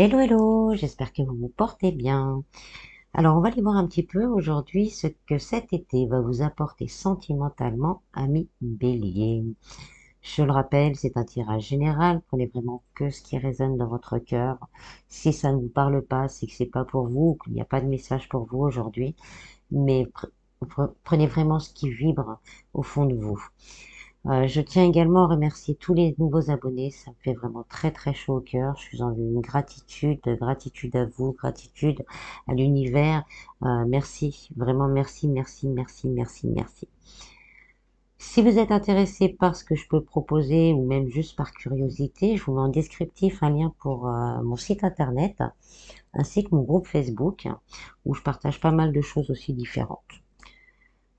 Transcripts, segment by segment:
Hello, hello, j'espère que vous vous portez bien. Alors, on va aller voir un petit peu aujourd'hui ce que cet été va vous apporter sentimentalement, amis bélier. Je le rappelle, c'est un tirage général, prenez vraiment que ce qui résonne dans votre cœur. Si ça ne vous parle pas, c'est que c'est pas pour vous, ou qu'il n'y a pas de message pour vous aujourd'hui, mais prenez vraiment ce qui vibre au fond de vous. Je tiens également à remercier tous les nouveaux abonnés, ça me fait vraiment très très chaud au cœur. Je suis en une gratitude, gratitude à vous, gratitude à l'univers. Merci, vraiment merci, merci, merci, merci, merci. Si vous êtes intéressé par ce que je peux proposer ou même juste par curiosité, je vous mets en descriptif un lien pour mon site internet ainsi que mon groupe Facebook où je partage pas mal de choses aussi différentes.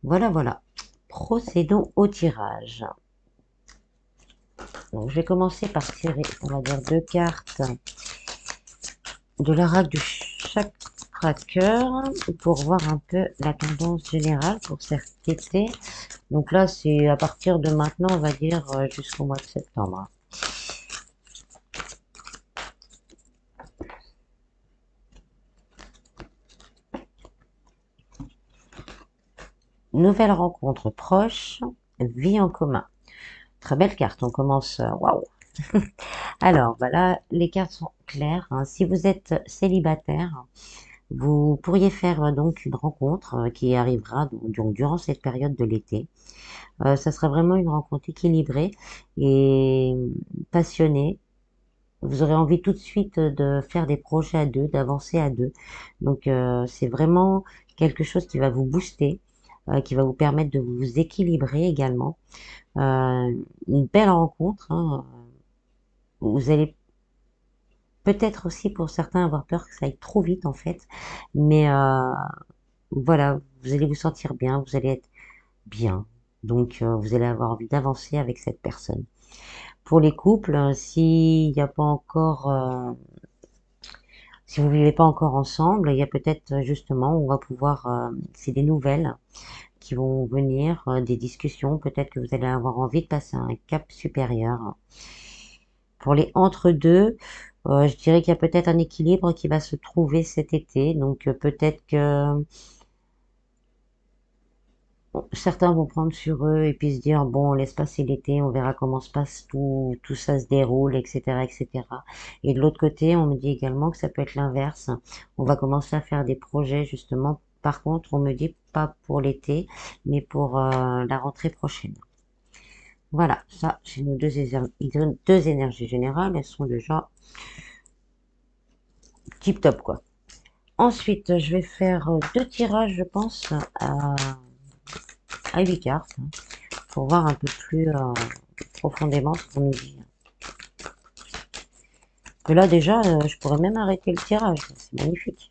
Voilà, voilà. Procédons au tirage. Donc, je vais commencer par tirer, on va dire, deux cartes de l'oracle du chakra-cœur pour voir un peu la tendance générale pour cet été. Donc là, c'est à partir de maintenant, on va dire, jusqu'au mois de septembre. Nouvelle rencontre proche, vie en commun. Très belle carte, on commence, waouh. Alors, voilà, les cartes sont claires, hein. Si vous êtes célibataire, vous pourriez faire donc une rencontre qui arrivera donc, durant cette période de l'été. Ça sera vraiment une rencontre équilibrée et passionnée. Vous aurez envie tout de suite de faire des projets à deux, d'avancer à deux. Donc c'est vraiment quelque chose qui va vous booster, qui va vous permettre de vous équilibrer également. Une belle rencontre, hein. Vous allez peut-être aussi pour certains avoir peur que ça aille trop vite en fait, mais voilà, vous allez vous sentir bien, vous allez être bien. Donc vous allez avoir envie d'avancer avec cette personne. Pour les couples, s'il n'y a pas encore, si vous vivez pas encore ensemble, il y a peut-être justement, on va pouvoir, c'est des nouvelles qui vont venir, des discussions, peut-être que vous allez avoir envie de passer à un cap supérieur. Pour les entre-deux, je dirais qu'il y a peut-être un équilibre qui va se trouver cet été, donc peut-être que bon, certains vont prendre sur eux et puis se dire bon, on laisse passer l'été, on verra comment se passe tout ça se déroule, etc., etc. Et de l'autre côté, on me dit également que ça peut être l'inverse. On va commencer à faire des projets justement. Par contre, on me dit pas pour l'été, mais pour la rentrée prochaine. Voilà, ça, c'est nos deux énergies générales. Elles sont déjà tip top quoi. Ensuite, je vais faire deux tirages, je pense, à 8 cartes, hein, pour voir un peu plus profondément ce qu'on nous dit. Que là déjà, je pourrais même arrêter le tirage, c'est magnifique.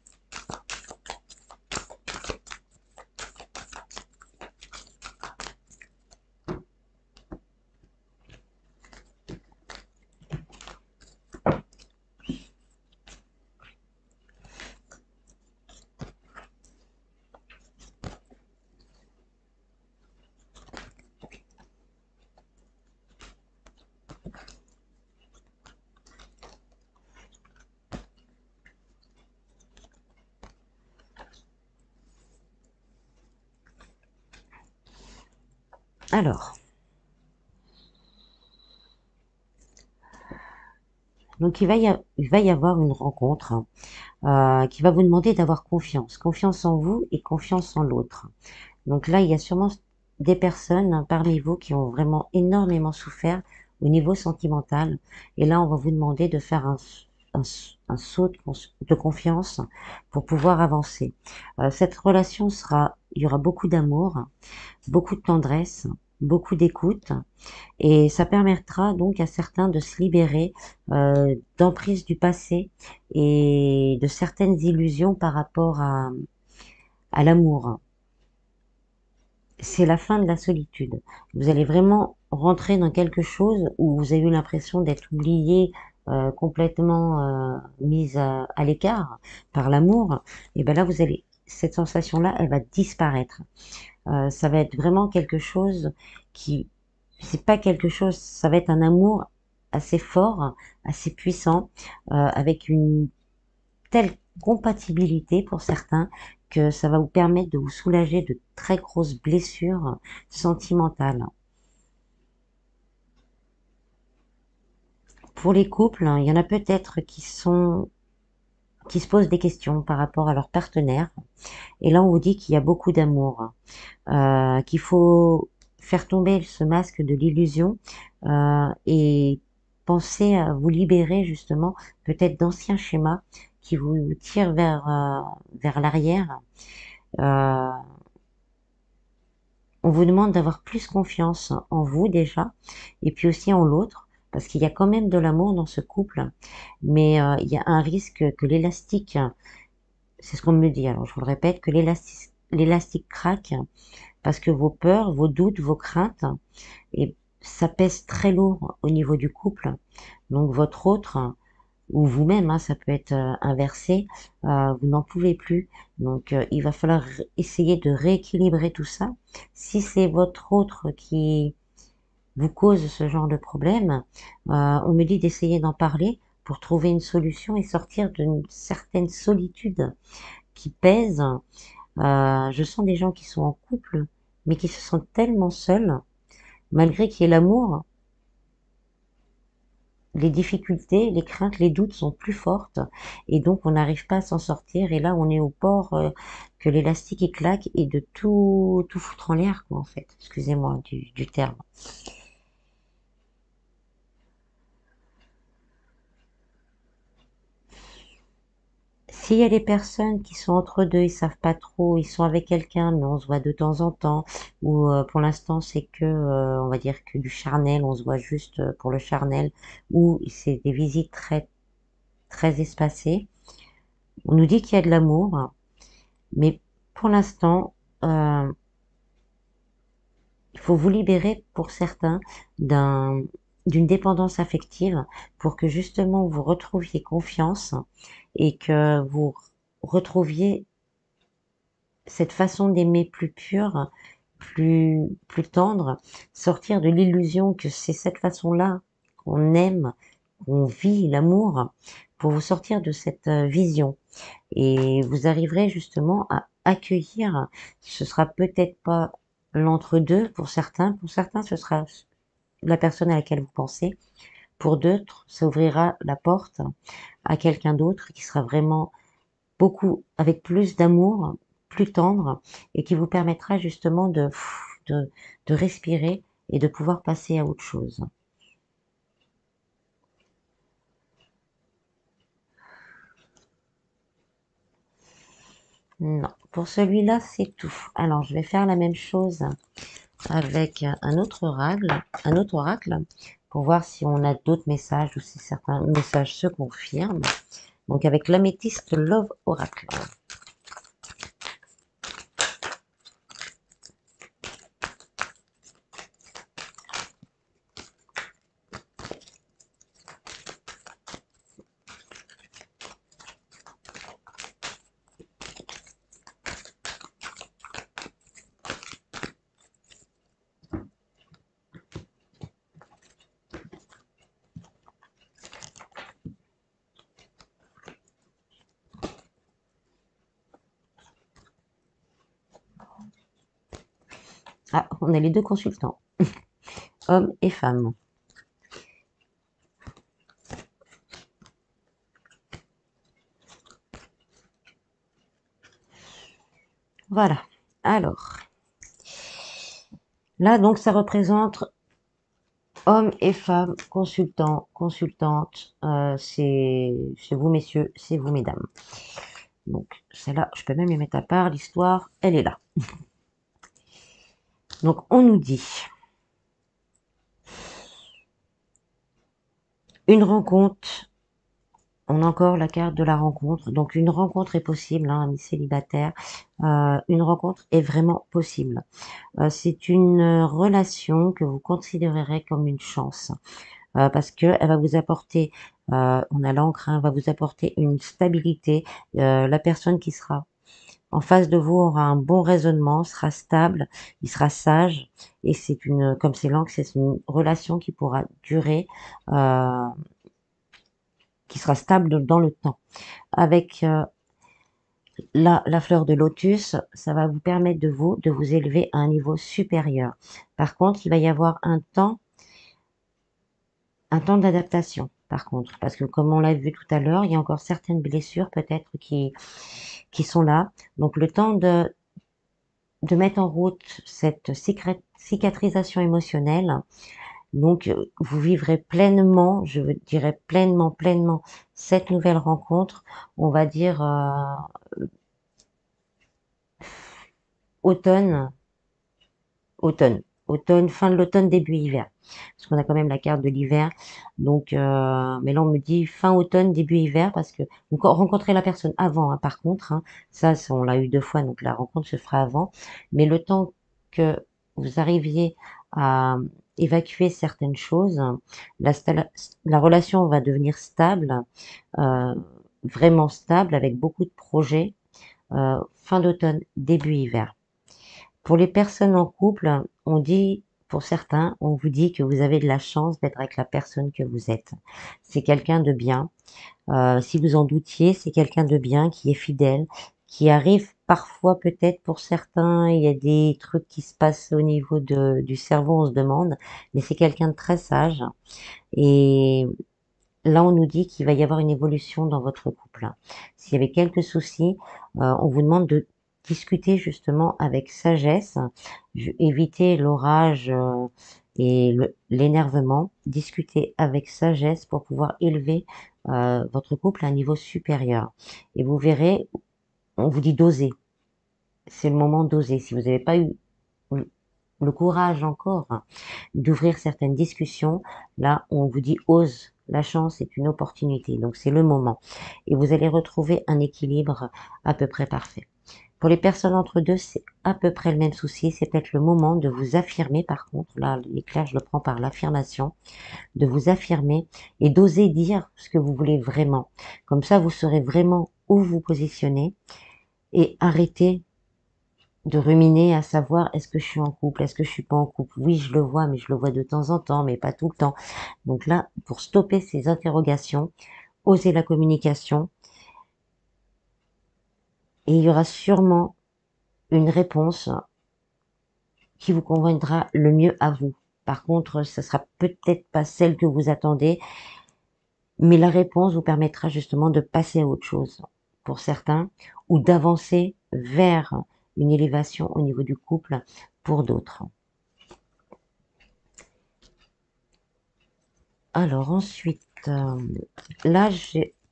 Alors, donc il va y avoir une rencontre qui va vous demander d'avoir confiance. Confiance en vous et confiance en l'autre. Donc là, il y a sûrement des personnes parmi vous qui ont vraiment énormément souffert au niveau sentimental. Et là, on va vous demander de faire un, un saut de confiance pour pouvoir avancer. Cette relation sera, il y aura beaucoup d'amour, beaucoup de tendresse, beaucoup d'écoute, et ça permettra donc à certains de se libérer d'emprise du passé et de certaines illusions par rapport à l'amour. C'est la fin de la solitude. Vous allez vraiment rentrer dans quelque chose où vous avez eu l'impression d'être oublié, complètement mise à l'écart par l'amour. Et ben là, vous allez, cette sensation-là, elle va disparaître. Ça va être vraiment quelque chose qui, c'est pas quelque chose, ça va être un amour assez fort, assez puissant, avec une telle compatibilité pour certains que ça va vous permettre de vous soulager de très grosses blessures sentimentales. Pour les couples, il y en a peut-être qui se posent des questions par rapport à leur partenaire. Et là, on vous dit qu'il y a beaucoup d'amour, qu'il faut faire tomber ce masque de l'illusion et penser à vous libérer justement peut-être d'anciens schémas qui vous tirent vers l'arrière. Euh, on vous demande d'avoir plus confiance en vous déjà et puis aussi en l'autre parce qu'il y a quand même de l'amour dans ce couple, mais il y a un risque que l'élastique, c'est ce qu'on me dit, alors je vous le répète, que l'élastique craque parce que vos peurs, vos doutes, vos craintes, et ça pèse très lourd au niveau du couple. Donc votre autre, ou vous-même, ça peut être inversé, vous n'en pouvez plus. Donc il va falloir essayer de rééquilibrer tout ça. Si c'est votre autre qui vous cause ce genre de problème, on me dit d'essayer d'en parler pour trouver une solution et sortir d'une certaine solitude qui pèse. Je sens des gens qui sont en couple, mais qui se sentent tellement seuls, malgré qu'il y ait l'amour, les difficultés, les craintes, les doutes sont plus fortes, et donc on n'arrive pas à s'en sortir, et là on est au bord que l'élastique il claque, et de tout foutre en l'air, quoi, en fait. Excusez-moi du terme. S'il y a des personnes qui sont entre deux, ils savent pas trop, ils sont avec quelqu'un, mais on se voit de temps en temps, ou pour l'instant c'est que, on va dire que du charnel, on se voit juste pour le charnel, ou c'est des visites très très espacées. On nous dit qu'il y a de l'amour, mais pour l'instant, il faut vous libérer pour certains d'une dépendance affective pour que justement vous retrouviez confiance et que vous retrouviez cette façon d'aimer plus pure, plus tendre, sortir de l'illusion que c'est cette façon-là qu'on aime, qu'on vit l'amour, pour vous sortir de cette vision. Et vous arriverez justement à accueillir, ce sera peut-être pas l'entre-deux pour certains ce sera la personne à laquelle vous pensez, pour d'autres ça ouvrira la porte à quelqu'un d'autre qui sera vraiment beaucoup avec plus d'amour, plus tendre, et qui vous permettra justement de, de respirer et de pouvoir passer à autre chose. Non, pour celui-là, c'est tout. Alors, je vais faire la même chose avec un autre oracle, pour voir si on a d'autres messages ou si certains messages se confirment. Donc, avec l'améthyste Love Oracle. Ah, on a les deux consultants, hommes et femmes. Voilà. Alors, là, donc, ça représente hommes et femmes, consultants, consultantes. C'est vous, messieurs, c'est vous, mesdames. Donc, celle-là, je peux même les mettre à part. L'histoire, elle est là. Donc, on nous dit une rencontre. On a encore la carte de la rencontre. Donc, une rencontre est possible, amis célibataires. Une rencontre est vraiment possible. C'est une relation que vous considérerez comme une chance. Parce que elle va vous apporter, on a l'encre, va vous apporter une stabilité. La personne qui sera en face de vous aura un bon raisonnement, sera stable, il sera sage, et c'est une, comme c'est l'encre, c'est une relation qui pourra durer qui sera stable dans le temps. Avec la fleur de lotus, ça va vous permettre de vous élever à un niveau supérieur. Par contre, il va y avoir un temps d'adaptation, par contre, parce que comme on l'a vu tout à l'heure, il y a encore certaines blessures peut-être qui sont là. Donc le temps de mettre en route cette cicatrisation émotionnelle. Donc vous vivrez pleinement, je dirais pleinement cette nouvelle rencontre, on va dire automne, automne, fin de l'automne, début hiver. Parce qu'on a quand même la carte de l'hiver. Donc, mais là on me dit fin automne, début hiver, parce que vous rencontrez la personne avant, hein, par contre. Hein, ça, on l'a eu 2 fois, donc la rencontre se fera avant. Mais le temps que vous arriviez à évacuer certaines choses, la, la relation va devenir stable, euh, vraiment stable, avec beaucoup de projets. Fin d'automne, début hiver. Pour les personnes en couple, on dit, pour certains, on vous dit que vous avez de la chance d'être avec la personne que vous êtes. C'est quelqu'un de bien. Si vous en doutiez, c'est quelqu'un de bien, qui est fidèle, qui arrive parfois peut-être pour certains, il y a des trucs qui se passent au niveau du cerveau, on se demande, mais c'est quelqu'un de très sage. Et là, on nous dit qu'il va y avoir une évolution dans votre couple. S'il y avait quelques soucis, on vous demande de discuter justement avec sagesse, éviter l'orage et l'énervement, discuter avec sagesse pour pouvoir élever votre couple à un niveau supérieur. Et vous verrez, on vous dit d'oser. C'est le moment d'oser. Si vous n'avez pas eu le courage encore d'ouvrir certaines discussions, là, on vous dit ose. La chance est une opportunité, donc c'est le moment. Et vous allez retrouver un équilibre à peu près parfait. Pour les personnes entre deux, c'est à peu près le même souci. C'est peut-être le moment de vous affirmer, par contre. Là, l'éclair, je le prends par l'affirmation. De vous affirmer et d'oser dire ce que vous voulez vraiment. Comme ça, vous saurez vraiment où vous positionnez et arrêtez de ruminer à savoir est-ce que je suis en couple, est-ce que je suis pas en couple. Oui, je le vois, mais je le vois de temps en temps, mais pas tout le temps. Donc là, pour stopper ces interrogations, osez la communication et il y aura sûrement une réponse qui vous conviendra le mieux à vous. Par contre, ça sera peut-être pas celle que vous attendez, mais la réponse vous permettra justement de passer à autre chose pour certains ou d'avancer vers une élévation au niveau du couple pour d'autres. Alors ensuite, là,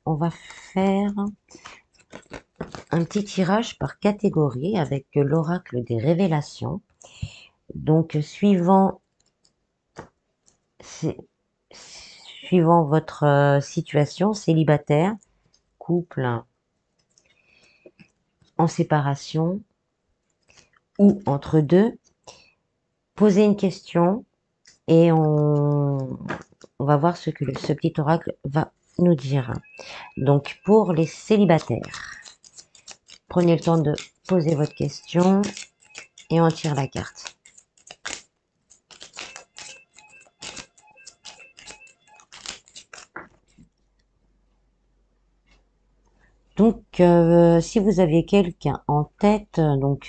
on va faire un petit tirage par catégorie avec l'oracle des révélations. Donc, suivant votre situation, célibataire, couple, en séparation ou entre deux, posez une question et on va voir ce que ce petit oracle va nous dire. Donc, pour les célibataires, prenez le temps de poser votre question et on tire la carte. Donc, si vous aviez quelqu'un en tête, donc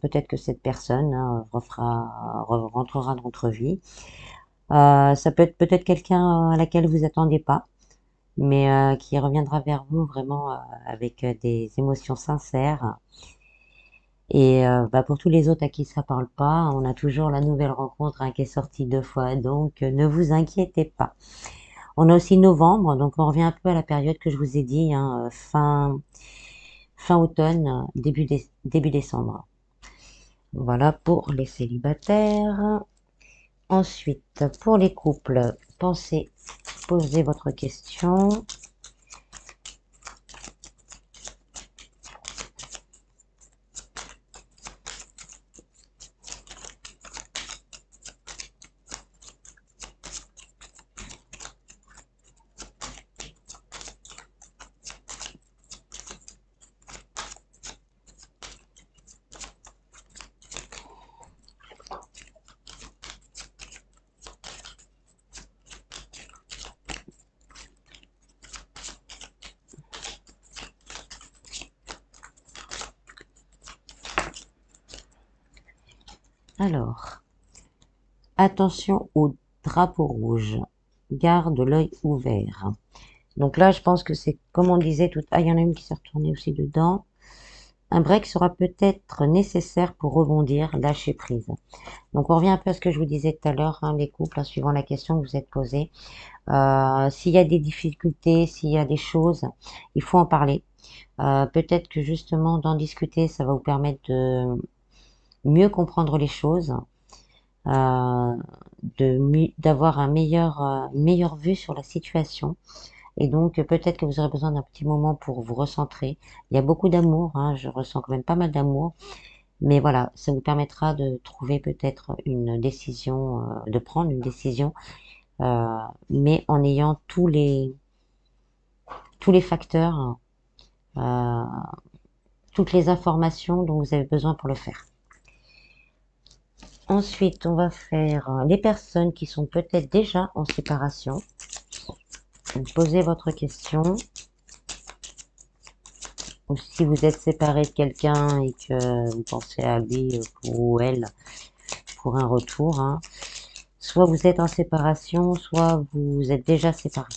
peut-être que cette personne hein, rentrera dans votre vie. Ça peut être peut-être quelqu'un à laquelle vous attendez pas, mais qui reviendra vers vous vraiment avec des émotions sincères. Et pour tous les autres à qui ça parle pas, on a toujours la nouvelle rencontre hein, qui est sortie 2 fois, donc ne vous inquiétez pas. On a aussi novembre, donc on revient un peu à la période que je vous ai dit, hein, fin automne, début décembre. Voilà pour les célibataires. Ensuite, pour les couples, posez votre question. Alors, attention au drapeau rouge. Garde l'œil ouvert. Donc là, je pense que c'est comme on disait tout. Ah, il y en a une qui s'est retournée aussi dedans. Un break sera peut-être nécessaire pour rebondir, lâcher prise. Donc on revient un peu à ce que je vous disais tout à l'heure, hein, les couples, hein, suivant la question que vous êtes posée. S'il y a des difficultés, s'il y a des choses, il faut en parler. Peut-être que justement d'en discuter, ça va vous permettre de mieux comprendre les choses, d'avoir une meilleure vue sur la situation. Et donc peut-être que vous aurez besoin d'un petit moment pour vous recentrer. Il y a beaucoup d'amour, hein, je ressens quand même pas mal d'amour. Mais voilà, ça vous permettra de trouver peut-être une décision, de prendre une décision, mais en ayant tous les facteurs, euh, toutes les informations dont vous avez besoin pour le faire. Ensuite, on va faire les personnes qui sont peut-être déjà en séparation. Donc, posez votre question. Ou si vous êtes séparé de quelqu'un et que vous pensez à lui ou elle pour un retour, hein. Soit vous êtes en séparation, soit vous êtes déjà séparé.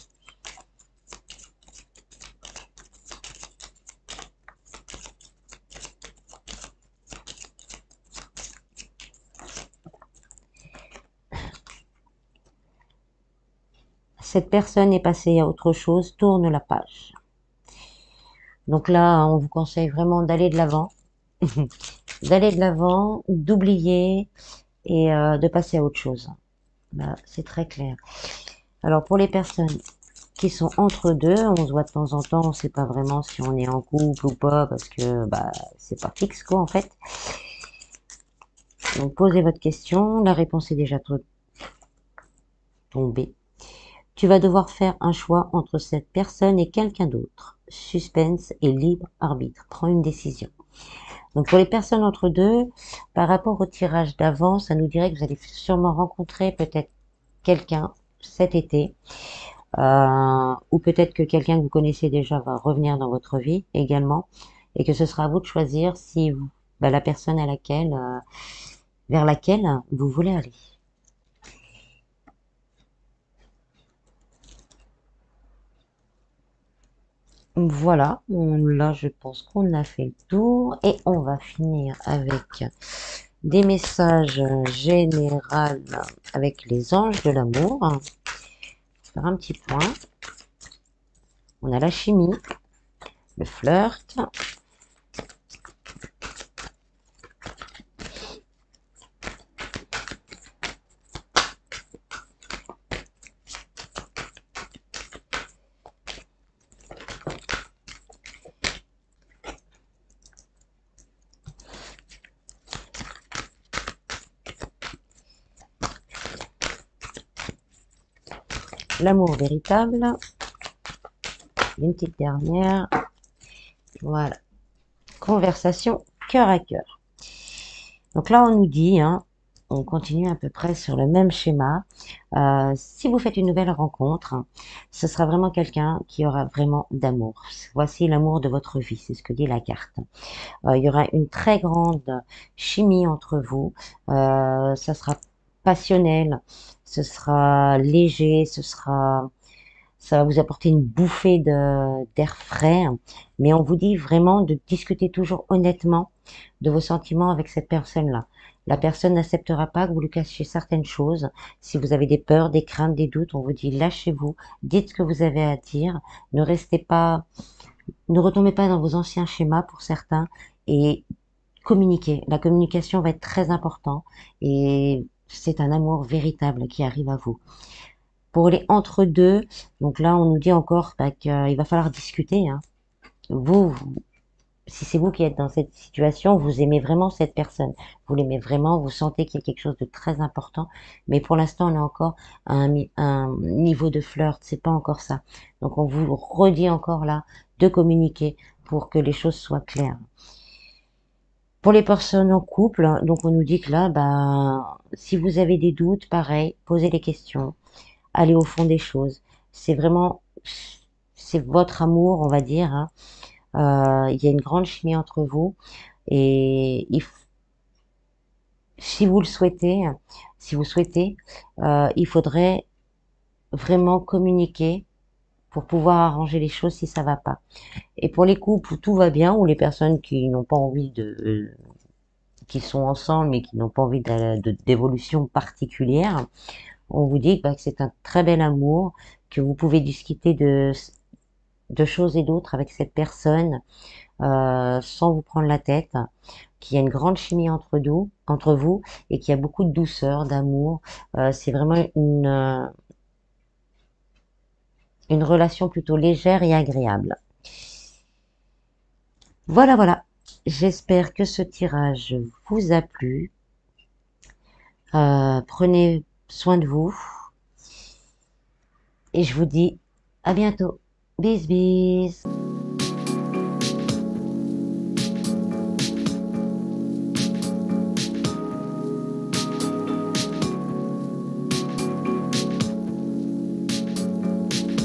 Cette personne est passée à autre chose, tourne la page. Donc là, on vous conseille vraiment d'aller de l'avant, d'oublier et de passer à autre chose. Là, c'est très clair. Alors pour les personnes qui sont entre deux, on se voit de temps en temps, on ne sait pas vraiment si on est en couple ou pas parce que c'est pas fixe quoi en fait. Donc posez votre question, la réponse est déjà tombée. Tu vas devoir faire un choix entre cette personne et quelqu'un d'autre. Suspense et libre arbitre. Prends une décision. Donc pour les personnes entre deux, par rapport au tirage d'avant, ça nous dirait que vous allez sûrement rencontrer peut-être quelqu'un cet été, ou peut-être que quelqu'un que vous connaissez déjà va revenir dans votre vie également, et que ce sera à vous de choisir si la personne vers laquelle vous voulez aller. Voilà, là je pense qu'on a fait le tour et on va finir avec des messages généraux avec les anges de l'amour. On va faire un petit point. On a la chimie, le flirt, l'amour véritable, une petite dernière. Voilà, conversation cœur à cœur. Donc là, on nous dit, hein, on continue à peu près sur le même schéma. Si vous faites une nouvelle rencontre, ce sera vraiment quelqu'un qui aura vraiment d'amour. Voici l'amour de votre vie, c'est ce que dit la carte. Il y aura une très grande chimie entre vous. Ça sera passionnel, ce sera léger, ça va vous apporter une bouffée d'air frais. Mais on vous dit vraiment de discuter toujours honnêtement de vos sentiments avec cette personne-là. La personne n'acceptera pas que vous lui cachiez certaines choses. Si vous avez des peurs, des craintes, des doutes, on vous dit lâchez-vous, dites ce que vous avez à dire, ne restez pas, ne retombez pas dans vos anciens schémas pour certains et communiquez. La communication va être très importante et c'est un amour véritable qui arrive à vous. Pour les entre-deux, donc là on nous dit encore qu'il va falloir discuter, hein. Vous, si c'est vous qui êtes dans cette situation, vous aimez vraiment cette personne. Vous l'aimez vraiment, vous sentez qu'il y a quelque chose de très important. Mais pour l'instant, on est encore à un niveau de flirt. C'est pas encore ça. Donc, on vous redit encore là de communiquer pour que les choses soient claires. Pour les personnes en couple, donc on nous dit que là, si vous avez des doutes, pareil, posez les questions, allez au fond des choses. C'est vraiment, c'est votre amour, on va dire, hein. Il y a une grande chimie entre vous et si vous le souhaitez, si vous souhaitez, il faudrait vraiment communiquer pour pouvoir arranger les choses si ça va pas. Et pour les couples où tout va bien, ou les personnes qui n'ont pas envie qui sont ensemble mais qui n'ont pas envie d'évolution particulière, on vous dit que c'est un très bel amour, que vous pouvez discuter de choses et d'autres avec cette personne sans vous prendre la tête, qu'il y a une grande chimie entre vous et qu'il y a beaucoup de douceur, d'amour. C'est vraiment une relation plutôt légère et agréable. Voilà, voilà. J'espère que ce tirage vous a plu. Prenez soin de vous et je vous dis à bientôt. Bis bis.